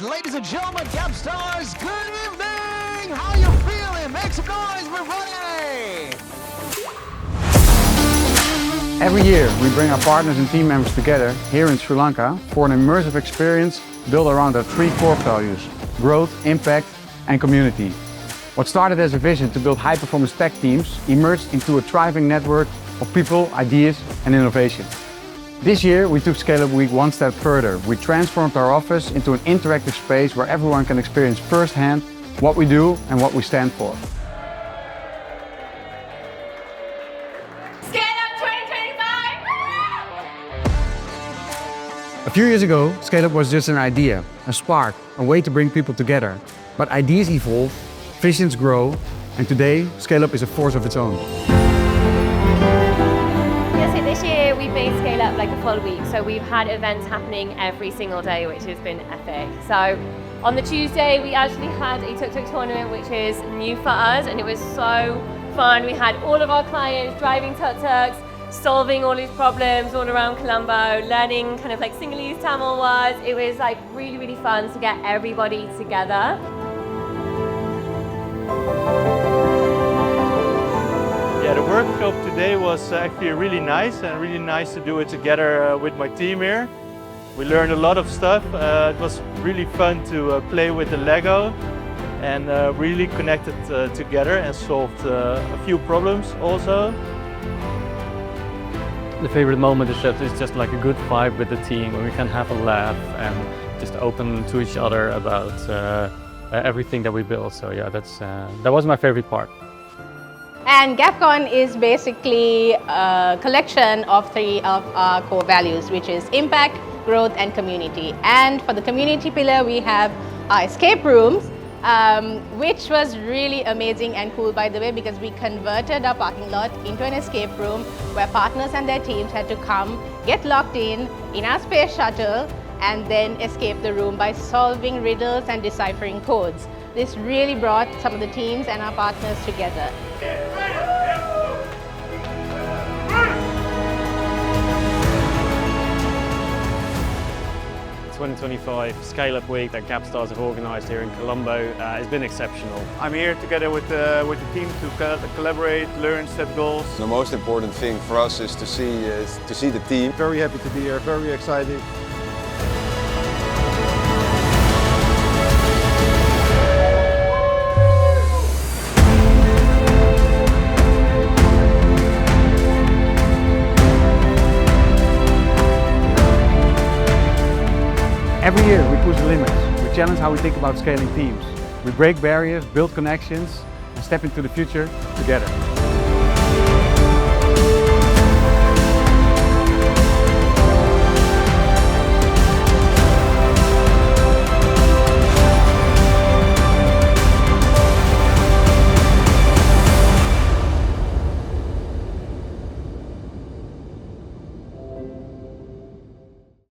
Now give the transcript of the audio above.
Ladies and gentlemen, Gapstars, good evening! How you feeling? Make some noise, we're ready! Every year we bring our partners and team members together here in Sri Lanka for an immersive experience built around our three core values: growth, impact and community. What started as a vision to build high-performance tech teams emerged into a thriving network of people, ideas and innovation. This year we took Scale Up Week one step further. We transformed our office into an interactive space where everyone can experience firsthand what we do and what we stand for. Scale Up 2025! A few years ago, Scale Up was just an idea, a spark, a way to bring people together. But ideas evolve, visions grow, and today Scale Up is a force of its own. This year we've made Scale Up like a full week, so we've had events happening every single day, which has been epic. So on the Tuesday we actually had a TukTuk tournament, which is new for us, and it was so fun. We had all of our clients driving tuk-tuks, solving all these problems all around Colombo, learning kind of like single-use Tamil words. It was like really fun to get everybody together. Yeah, the workshop today was actually really nice to do it together with my team here. We learned a lot of stuff. It was really fun to play with the Lego and really connected together and solved a few problems also. The favorite moment is that it's just like a good vibe with the team where we can have a laugh and just open to each other about everything that we build. So yeah, that was my favorite part. And GapCon is basically a collection of three of our core values, which is impact, growth and community. And for the community pillar, we have our escape rooms, which was really amazing and cool, by the way, because we converted our parking lot into an escape room where partners and their teams had to come, get locked in our space shuttle, and then escape the room by solving riddles and deciphering codes. This really brought some of the teams and our partners together. 2025 Scale Up Week that Gapstars have organised here in Colombo has been exceptional. I'm here together with the team to collaborate, learn, set goals. The most important thing for us is to see the team. Very happy to be here, very excited. Every year we push the limits, we challenge how we think about scaling teams. We break barriers, build connections and step into the future together.